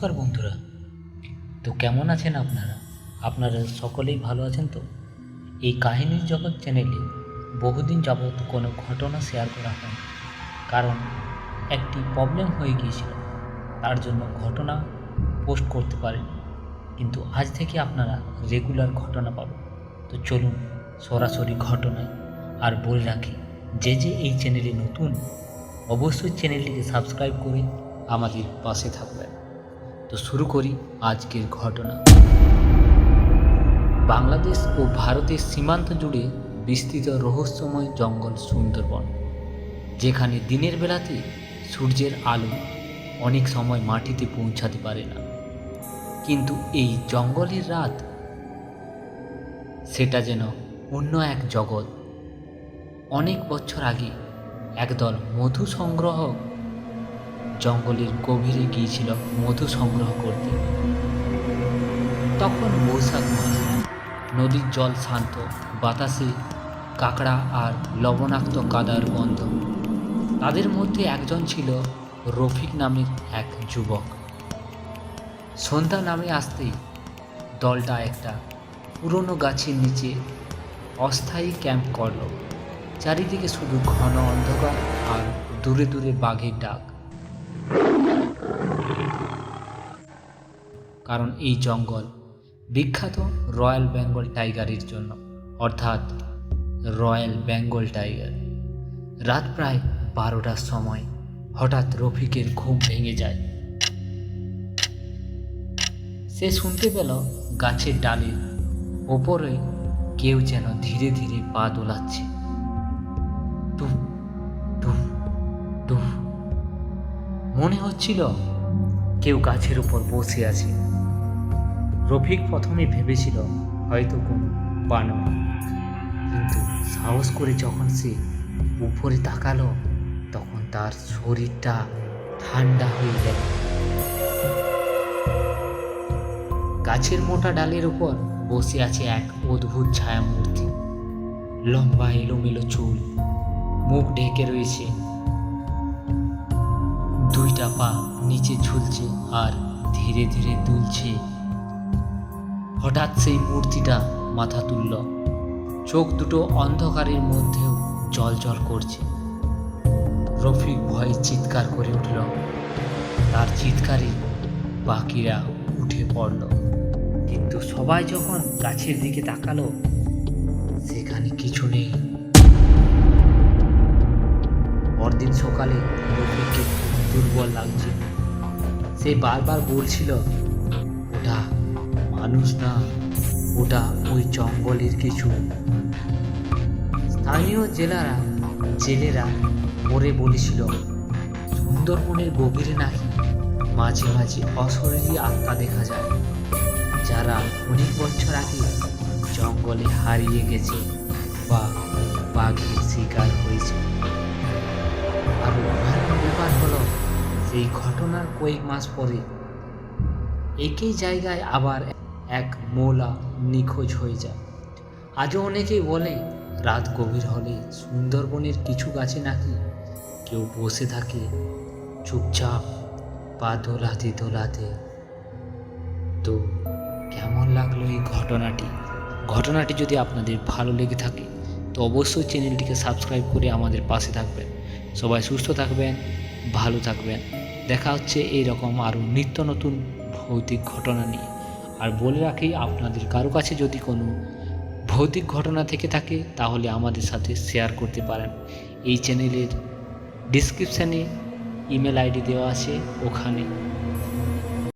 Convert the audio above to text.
নমস্কার বন্ধুরা। তো কেমন আছেন আপনারা? আপনারা সকলেই ভালো আছেন তো? এই কাহিনীর জগৎ চ্যানেলে বহুদিন যাবৎ কোনো ঘটনা শেয়ার করা হয়, কারণ একটি প্রবলেম হয়ে গিয়েছিল, তার জন্য ঘটনা পোস্ট করতে পারেন। কিন্তু আজ থেকে আপনারা রেগুলার ঘটনা পাবেন। তো চলুন সরাসরি ঘটনায়। আর বলে রাখি, যে এই চ্যানেলে নতুন, অবশ্যই চ্যানেলটিকে সাবস্ক্রাইব করে আমাদের পাশে থাকবেন। তো শুরু করি আজকের ঘটনা। বাংলাদেশ ও ভারতের সীমান্ত জুড়ে বিস্তৃত রহস্যময় জঙ্গল সুন্দরবন, যেখানে দিনের বেলাতে সূর্যের আলো অনেক সময় মাটিতে পৌঁছাতে পারে না, কিন্তু এই জঙ্গলের রাত, সেটা যেন অন্য এক জগৎ। অনেক বছর আগে একদল মধু সংগ্রাহক জঙ্গলের গভীরে গিয়েছিল মধু সংগ্রহ করতে। তখন বৈশাখ মাস, নদীর জল শান্ত, বাতাসে কাঁকড়া আর লবণাক্ত কাদার গন্ধ। তাদের মধ্যে একজন ছিল রফিক নামের এক যুবক। সন্ধ্যা নামে আসতেই দলটা একটা পুরনো গাছের নিচে অস্থায়ী ক্যাম্প করল। চারিদিকে শুধু ঘন অন্ধকার আর দূরে দূরে বাঘের ডাক। কারণ এই জঙ্গল বিখ্যাত রয়্যাল বেঙ্গল টাইগারের জন্য, অর্থাৎ রয়্যাল বেঙ্গল টাইগার। রাত প্রায় 12টার সময় হঠাৎ রফিকের ঘুম ভেঙে যায়। সে শুনতে পেল গাছের ডালের ওপরে কেউ যেন ধীরে ধীরে পা দোলাচ্ছে। টুফ টুফ টুফ। মনে হচ্ছিল কেউ গাছের উপর বসে আছে। রফিক প্রথমে ভেবেছিল হয়তো কোনো বানর, কিন্তু সাহস করে যখন সে উপরে তাকালো, তখন তার শরীরটা ঠান্ডা হয়ে গেল। গাছের মোটা ডালের উপর বসে আছে এক অদ্ভুত ছায়া মূর্তি। লম্বা এলোমেলো চুল, মুখ ঢেকে রয়েছে, দুইটা পা নিচে ঝুলছে আর ধীরে ধীরে দুলছে। হঠাৎ সেই মূর্তিটা মাথা তুলল, চোখ দুটো অন্ধকারের মধ্যেও জ্বলজ্বল করছে। রফিক ভয়ে চিৎকার করে উঠল। তার চিৎকারে বাকিরা উঠে পড়ল, কিন্তু সবাই যখন গাছের দিকে তাকালো, সেখানে কিছু নেই। পরদিন সকালে রফিককে দুর্বল লাগছে। সে বারবার বলছিল, ওটা মানুষ না, ওটা ওই জঙ্গলের কিছু। স্থানীয় জেলেরা পরে বলেছিল, সুন্দরবনের গভীরে নাকি মাঝে মাঝে অশরীরী আত্মা দেখা যায়, যারা অনেক বছর আগে জঙ্গলে হারিয়ে গেছে বা বাঘের শিকার হয়েছে। আর ভয়ানক ব্যাপার হলো, সেই ঘটনার কয়েক মাস পরে একই জায়গায় আবার এক মৌলা নিখোঁজ হয়ে যায়। আজও অনেকেই বলে, রাত গভীর হলে সুন্দরবনের কিছু গাছে নাকি কেউ বসে থাকে চুপচাপ, পা দোলাতে দোলাতে। তো কেমন লাগলো এই ঘটনাটি যদি আপনাদের ভালো লেগে থাকে, তো অবশ্যই চ্যানেলটিকে সাবস্ক্রাইব করে আমাদের পাশে থাকবেন। সবাই সুস্থ থাকবেন, ভালো থাকবেন। দেখা হচ্ছে এইরকম আরও নিত্য নতুন ভৌতিক ঘটনা নিয়ে। আর বলে রাখি, আপনাদের কারো কাছে যদি কোনো ভৌতিক ঘটনা থেকে থাকে, তাহলে আমাদের সাথে শেয়ার করতে পারেন। এই চ্যানেলের ডিসক্রিপশানে ইমেল আইডি দেওয়া আছে, ওখানে